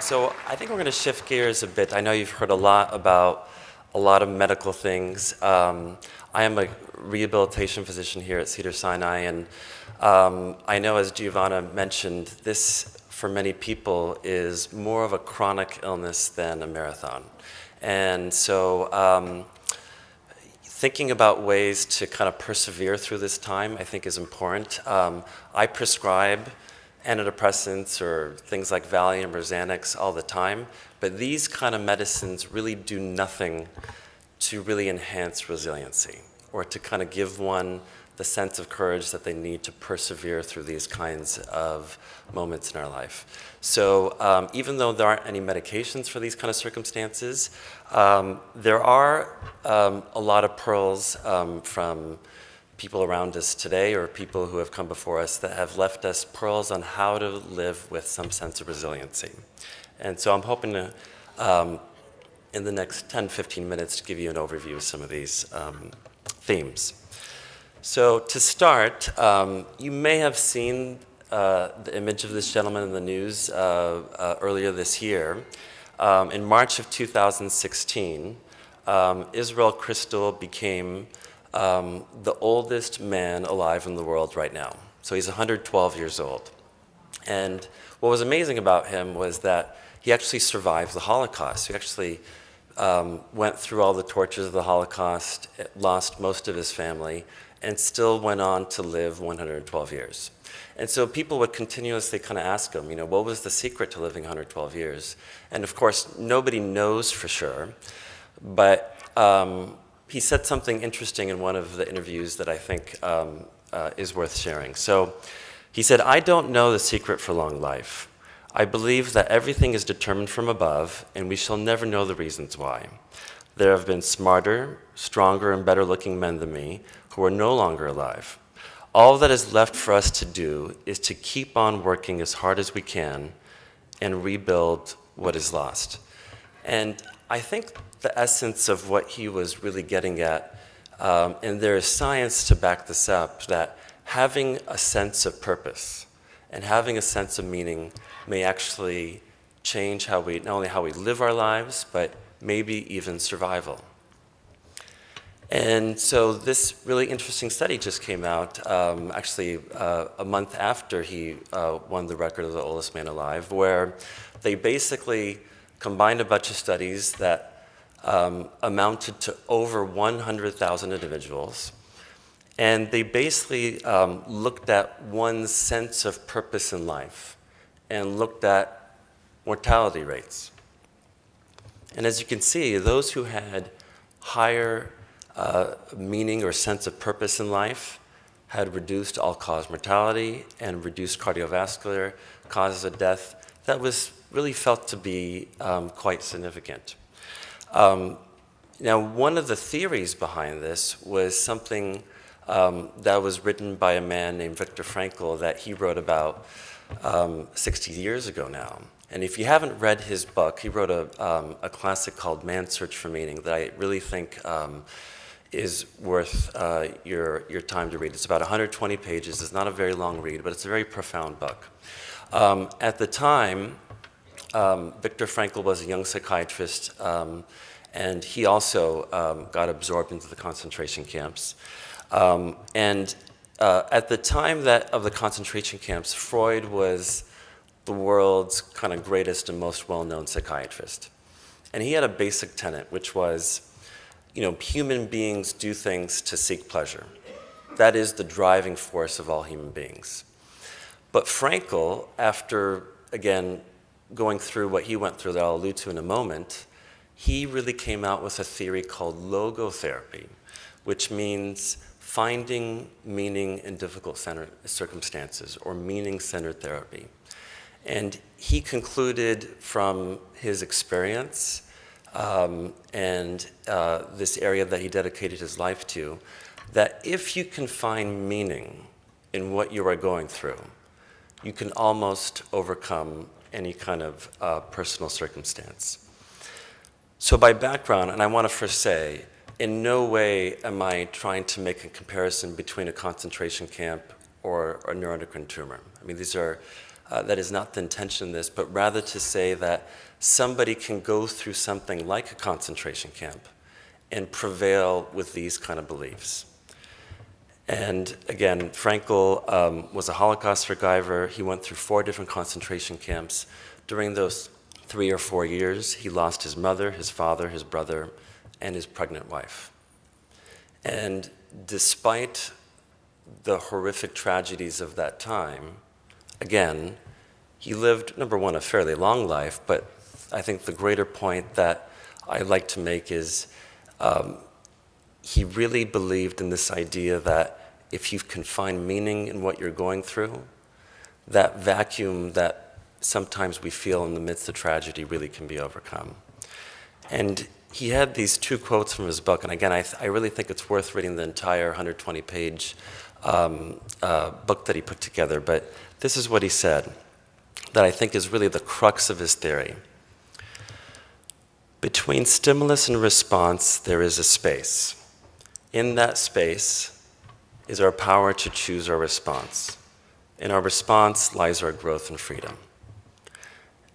So I think we're going to shift gears a bit. I know you've heard a lot about a lot of medical things. I am a rehabilitation physician here at Cedars-Sinai, and I know, as Giovanna mentioned, this, for many people, is more of a chronic illness than a marathon. And so thinking about ways to kind of persevere through this time, I think, is important. I prescribe antidepressants or things like Valium or Xanax all the time, but these kind of medicines really do nothing to really enhance resiliency or to kind of give one the sense of courage that they need to persevere through these kinds of moments in our life. So even though there aren't any medications for these kind of circumstances, there are a lot of pearls from people around us today or people who have come before us that have left us pearls on how to live with some sense of resiliency. And so I'm hoping to, in the next 10, 15 minutes, to give you an overview of some of these themes. So to start, you may have seen the image of this gentleman in the news earlier this year. In March of 2016, Israel Crystal became the oldest man alive in the world right now. So he's 112 years old. And what was amazing about him was that he actually survived the Holocaust. He actually went through all the tortures of the Holocaust, lost most of his family, and still went on to live 112 years. And so people would continuously kind of ask him, what was the secret to living 112 years? And of course, nobody knows for sure, but he said something interesting in one of the interviews that I think is worth sharing. So he said, "I don't know the secret for long life. I believe that everything is determined from above, and we shall never know the reasons why. There have been smarter, stronger, and better-looking men than me who are no longer alive. All that is left for us to do is to keep on working as hard as we can and rebuild what is lost." And I think the essence of what he was really getting at, and there is science to back this up, that having a sense of purpose and having a sense of meaning may actually change how we, not only how we live our lives, but maybe even survival. And so this really interesting study just came out, actually a month after he won the record of the oldest man alive, where they basically combined a bunch of studies that amounted to over 100,000 individuals. And they basically looked at one's sense of purpose in life and looked at mortality rates. And as you can see, those who had higher meaning or sense of purpose in life had reduced all-cause mortality and reduced cardiovascular causes of death. That was really felt to be quite significant. Now, one of the theories behind this was something that was written by a man named Viktor Frankel that he wrote about 60 years ago now. And if you haven't read his book, he wrote a classic called Man's Search for Meaning that I really think is worth your time to read. It's about 120 pages. It's not a very long read, but it's a very profound book. At the time, Viktor Frankel was a young psychiatrist, and he also got absorbed into the concentration camps. At the time of the concentration camps, Freud was the world's kind of greatest and most well-known psychiatrist. And he had a basic tenet, which was, human beings do things to seek pleasure. That is the driving force of all human beings. But Frankel, after, again, going through what he went through that I'll allude to in a moment, he really came out with a theory called logotherapy, which means finding meaning in difficult circumstances, or meaning-centered therapy. And he concluded from his experience and this area that he dedicated his life to, that if you can find meaning in what you are going through, you can almost overcome any kind of personal circumstance. So by background, and I want to first say, in no way am I trying to make a comparison between a concentration camp or a neuroendocrine tumor. I mean, these are that is not the intention of this, but rather to say that somebody can go through something like a concentration camp and prevail with these kind of beliefs. And again, Frankel was a Holocaust survivor. He went through 4 different concentration camps. During those 3 or 4 years, he lost his mother, his father, his brother, and his pregnant wife. And despite the horrific tragedies of that time, again, he lived, number one, a fairly long life, but I think the greater point that I like to make is he really believed in this idea that if you can find meaning in what you're going through, that vacuum that sometimes we feel in the midst of tragedy really can be overcome. And he had these 2 quotes from his book, and again, I really think it's worth reading the entire 120-page book that he put together, but this is what he said that I think is really the crux of his theory. Between stimulus and response, there is a space. In that space is our power to choose our response. In our response lies our growth and freedom.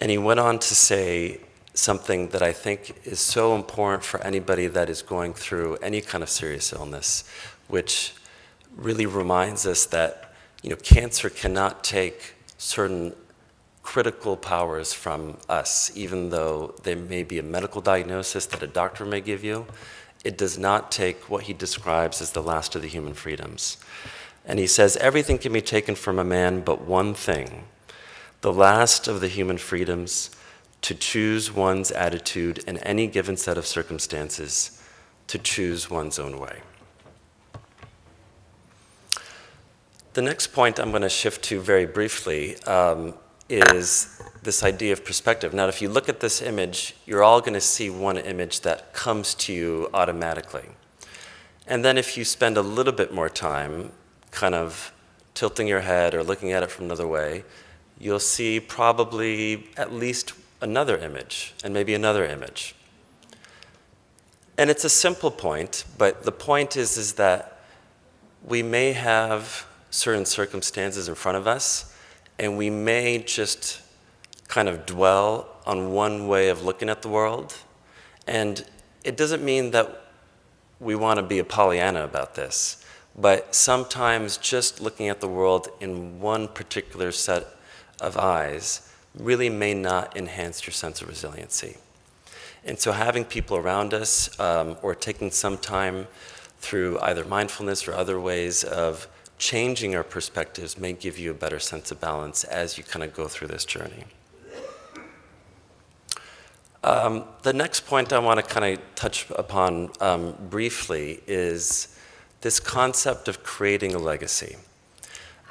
And he went on to say something that I think is so important for anybody that is going through any kind of serious illness, which really reminds us that, cancer cannot take certain critical powers from us, even though there may be a medical diagnosis that a doctor may give you. It does not take what he describes as the last of the human freedoms. And he says, everything can be taken from a man but one thing, the last of the human freedoms, to choose one's attitude in any given set of circumstances, to choose one's own way. The next point I'm going to shift to very briefly is this idea of perspective. Now, if you look at this image, you're all going to see one image that comes to you automatically. And then if you spend a little bit more time kind of tilting your head or looking at it from another way, you'll see probably at least another image and maybe another image. And it's a simple point, but the point is that we may have certain circumstances in front of us, and we may just kind of dwell on one way of looking at the world. And it doesn't mean that we want to be a Pollyanna about this, but sometimes just looking at the world in one particular set of eyes really may not enhance your sense of resiliency. And so having people around us or taking some time through either mindfulness or other ways of changing our perspectives may give you a better sense of balance as you kind of go through this journey. The next point I want to kind of touch upon briefly is this concept of creating a legacy.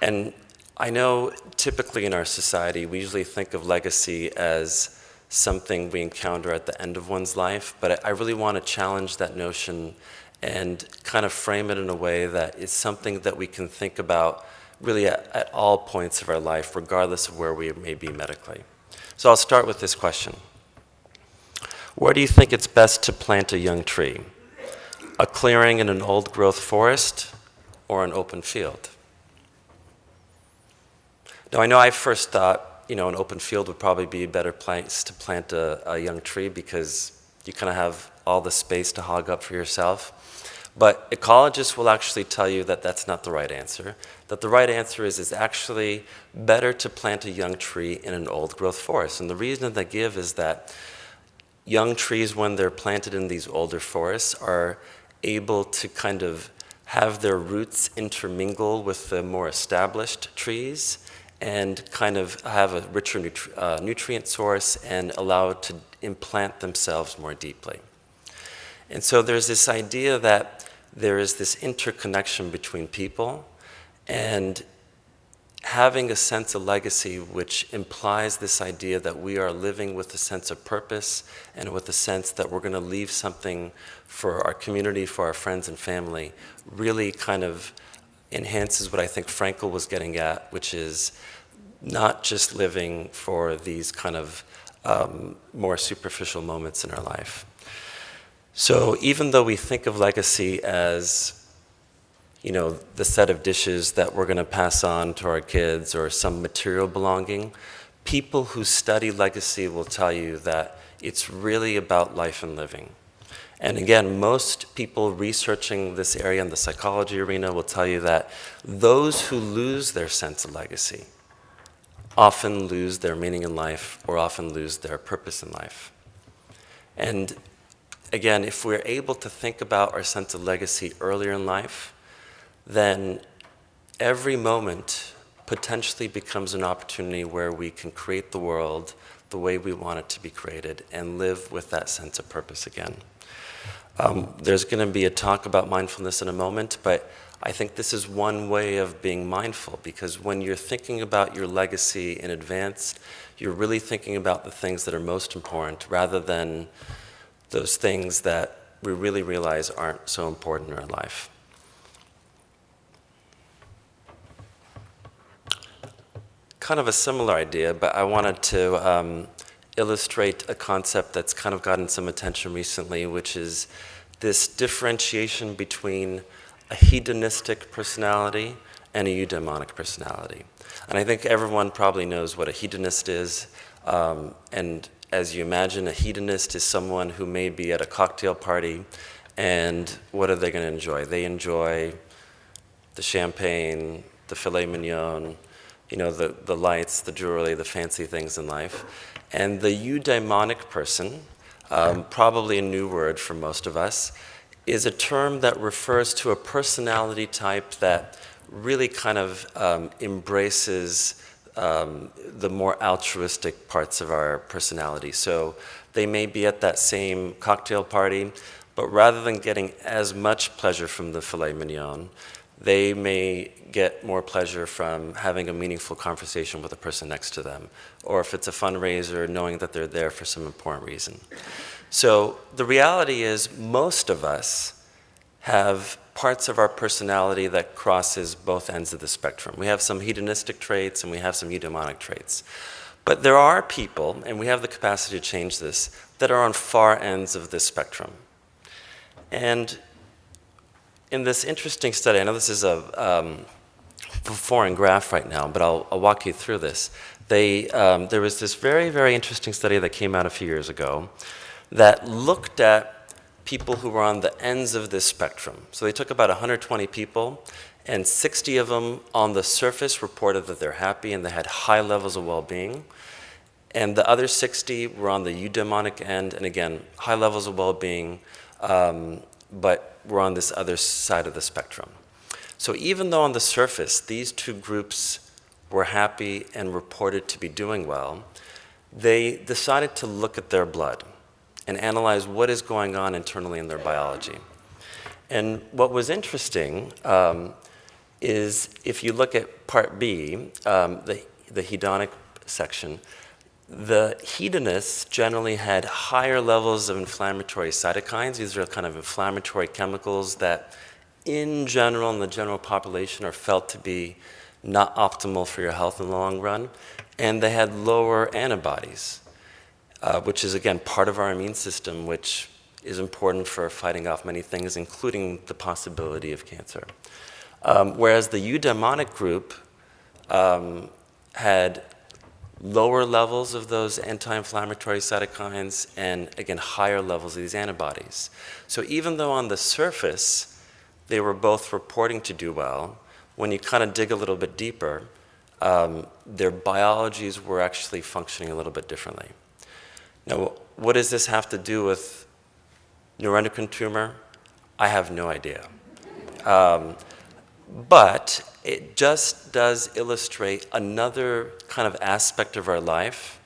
And I know typically in our society, we usually think of legacy as something we encounter at the end of one's life, but I really want to challenge that notion and kind of frame it in a way that is something that we can think about really at all points of our life, regardless of where we may be medically. So I'll start with this question. Where do you think it's best to plant a young tree? A clearing in an old-growth forest or an open field? Now, I know I first thought, an open field would probably be a better place to plant a young tree because you kind of have all the space to hog up for yourself. But ecologists will actually tell you that that's not the right answer, that the right answer is it's actually better to plant a young tree in an old-growth forest. And the reason they give is that young trees, when they're planted in these older forests, are able to kind of have their roots intermingle with the more established trees and kind of have a richer nutrient source and allow it to implant themselves more deeply. And so there's this idea that there is this interconnection between people, and having a sense of legacy which implies this idea that we are living with a sense of purpose and with a sense that we're going to leave something for our community, for our friends and family, really kind of enhances what I think Frankel was getting at, which is not just living for these kind of more superficial moments in our life. So even though we think of legacy as, the set of dishes that we're going to pass on to our kids or some material belonging. People who study legacy will tell you that it's really about life and living. And again, most people researching this area in the psychology arena will tell you that those who lose their sense of legacy often lose their meaning in life or often lose their purpose in life. And again, if we're able to think about our sense of legacy earlier in life, then every moment potentially becomes an opportunity where we can create the world the way we want it to be created and live with that sense of purpose again. There's going to be a talk about mindfulness in a moment, but I think this is one way of being mindful, because when you're thinking about your legacy in advance, you're really thinking about the things that are most important rather than those things that we really realize aren't so important in our life. Kind of a similar idea, but I wanted to illustrate a concept that's kind of gotten some attention recently, which is this differentiation between a hedonistic personality and a eudaimonic personality. And I think everyone probably knows what a hedonist is. And as you imagine, a hedonist is someone who may be at a cocktail party, and what are they going to enjoy? They enjoy the champagne, the filet mignon, the lights, the jewelry, the fancy things in life. And the eudaimonic person, probably a new word for most of us, is a term that refers to a personality type that really kind of embraces the more altruistic parts of our personality. So they may be at that same cocktail party, but rather than getting as much pleasure from the filet mignon, they may get more pleasure from having a meaningful conversation with the person next to them, or if it's a fundraiser, knowing that they're there for some important reason. So the reality is most of us have parts of our personality that crosses both ends of the spectrum. We have some hedonistic traits and we have some eudaimonic traits. But there are people, and we have the capacity to change this, that are on far ends of this spectrum. And in this interesting study, I know this is a foreign graph right now, but I'll walk you through this. There was this very, very interesting study that came out a few years ago that looked at people who were on the ends of this spectrum. So they took about 120 people, and 60 of them on the surface reported that they're happy and they had high levels of well-being. And the other 60 were on the eudaimonic end, and again, high levels of well-being, but were on this other side of the spectrum. So even though on the surface these two groups were happy and reported to be doing well, they decided to look at their blood and analyze what is going on internally in their biology. And what was interesting is if you look at part B, the hedonic section, the hedonists generally had higher levels of inflammatory cytokines. These are kind of inflammatory chemicals that in general, in the general population, are felt to be not optimal for your health in the long run. And they had lower antibodies, which is, again, part of our immune system, which is important for fighting off many things, including the possibility of cancer. Whereas the eudaimonic group had lower levels of those anti-inflammatory cytokines and, again, higher levels of these antibodies. So even though on the surface they were both reporting to do well, when you kind of dig a little bit deeper, their biologies were actually functioning a little bit differently. Now, what does this have to do with neuroendocrine tumor? I have no idea. But it just does illustrate another kind of aspect of our life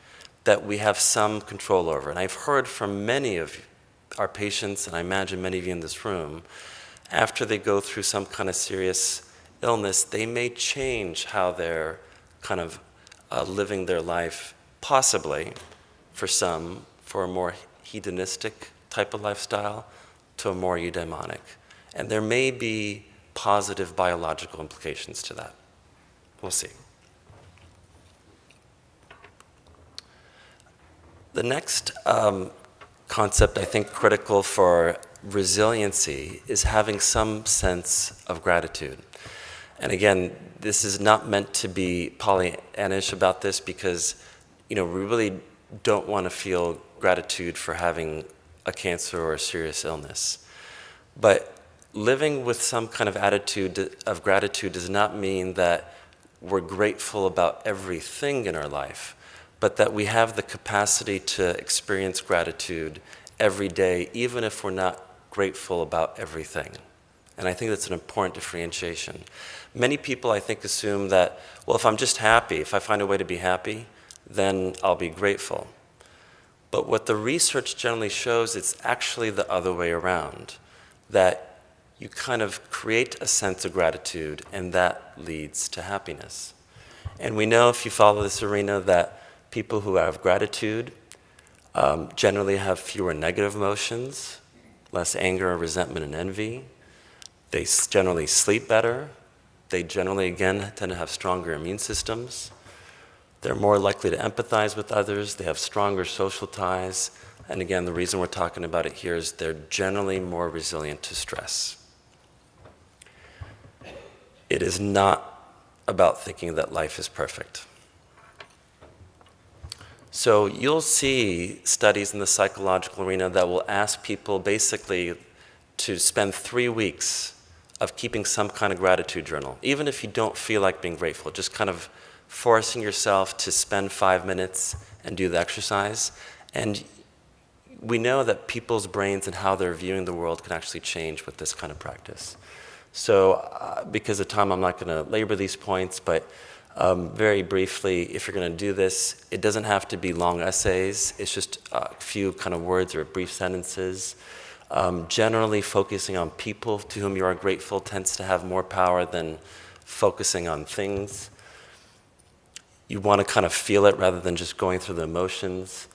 that we have some control over. And I've heard from many of our patients, and I imagine many of you in this room, after they go through some kind of serious illness, they may change how they're kind of living their life, possibly for some, for a more hedonistic type of lifestyle to a more eudaimonic. And there may be positive biological implications to that. We'll see. The next concept I think critical for resiliency is having some sense of gratitude. And again, this is not meant to be Pollyannish about this, because we really don't want to feel gratitude for having a cancer or a serious illness. But living with some kind of attitude of gratitude does not mean that we're grateful about everything in our life, but that we have the capacity to experience gratitude every day, even if we're not grateful about everything. And I think that's an important differentiation. Many people, I think, assume that, well, if I'm just happy, if I find a way to be happy, then I'll be grateful. But what the research generally shows, it's actually the other way around, that you kind of create a sense of gratitude, and that leads to happiness. And we know, if you follow this arena, that people who have gratitude generally have fewer negative emotions, less anger, resentment, and envy. They generally sleep better. They generally, again, tend to have stronger immune systems. They're more likely to empathize with others. They have stronger social ties. And again, the reason we're talking about it here is they're generally more resilient to stress. It is not about thinking that life is perfect. So you'll see studies in the psychological arena that will ask people basically to spend 3 weeks of keeping some kind of gratitude journal, even if you don't feel like being grateful, just kind of forcing yourself to spend 5 minutes and do the exercise. And we know that people's brains and how they're viewing the world can actually change with this kind of practice. So because of time, I'm not going to labor these points, but very briefly, if you're going to do this, it doesn't have to be long essays. It's just a few kind of words or brief sentences. Generally, focusing on people to whom you are grateful tends to have more power than focusing on things. You want to kind of feel it rather than just going through the emotions.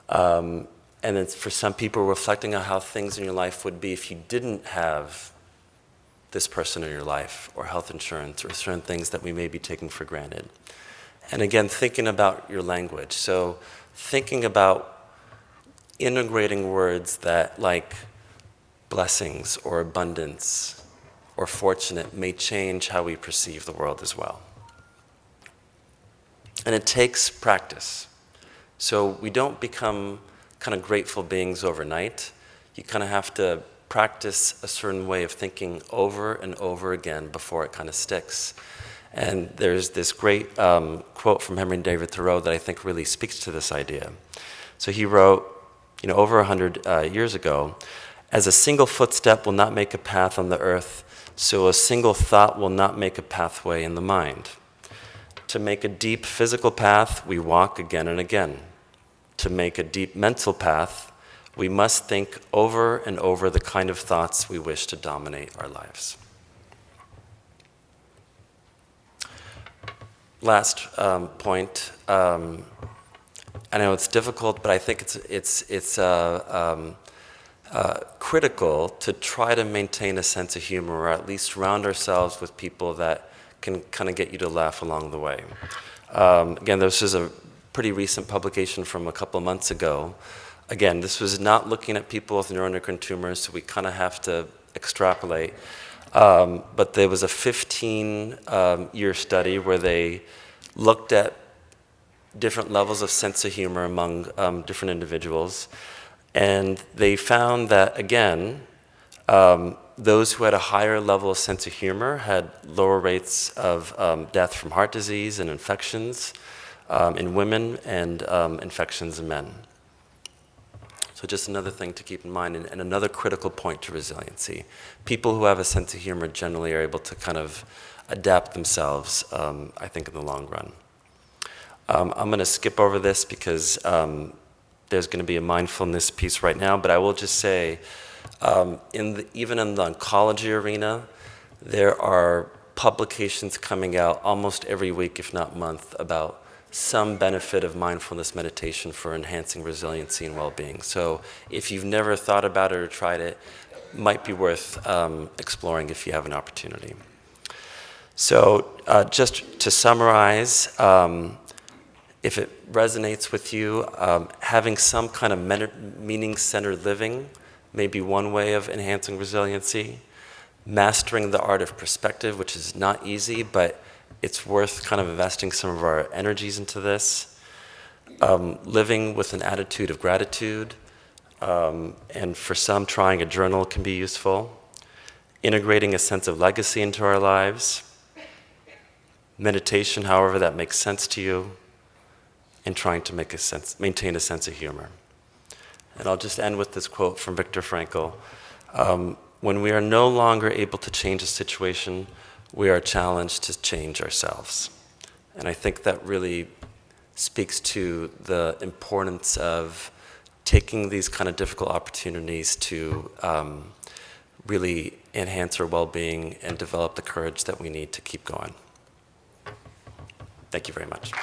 And then for some people, reflecting on how things in your life would be if you didn't have this person in your life, or health insurance, or certain things that we may be taking for granted. And again, thinking about your language. So thinking about integrating words that, like blessings or abundance or fortunate, may change how we perceive the world as well. And it takes practice. So we don't become kind of grateful beings overnight. You kind of have to practice a certain way of thinking over and over again before it kind of sticks. And there's this great quote from Henry David Thoreau that I think really speaks to this idea. So he wrote, over 100 years ago, "As a single footstep will not make a path on the earth, so a single thought will not make a pathway in the mind. To make a deep physical path, we walk again and again. To make a deep mental path, we must think over and over the kind of thoughts we wish to dominate our lives." Last point. I know it's difficult, but I think it's critical to try to maintain a sense of humor, or at least surround ourselves with people that can kind of get you to laugh along the way. Again, this is a pretty recent publication from a couple of months ago. Again, this was not looking at people with neuroendocrine tumors, so we kind of have to extrapolate. But there was a 15-year study where they looked at different levels of sense of humor among different individuals. And they found that, again, those who had a higher level of sense of humor had lower rates of death from heart disease and infections in women, and infections in men. So just another thing to keep in mind, and another critical point to resiliency. People who have a sense of humor generally are able to kind of adapt themselves, I think, in the long run. I'm going to skip over this because there's going to be a mindfulness piece right now, but I will just say, even in the oncology arena, there are publications coming out almost every week, if not month, about some benefit of mindfulness meditation for enhancing resiliency and well-being. So if you've never thought about it or tried it, might be worth exploring if you have an opportunity. So just to summarize, if it resonates with you, having some kind of meaning-centered living may be one way of enhancing resiliency. Mastering the art of perspective, which is not easy, but it's worth kind of investing some of our energies into this. Living with an attitude of gratitude, and for some, trying a journal can be useful. Integrating a sense of legacy into our lives. Meditation, however that makes sense to you, and trying to maintain a sense of humor. And I'll just end with this quote from Viktor Frankel. When we are no longer able to change a situation, we are challenged to change ourselves. And I think that really speaks to the importance of taking these kind of difficult opportunities to really enhance our well-being and develop the courage that we need to keep going. Thank you very much.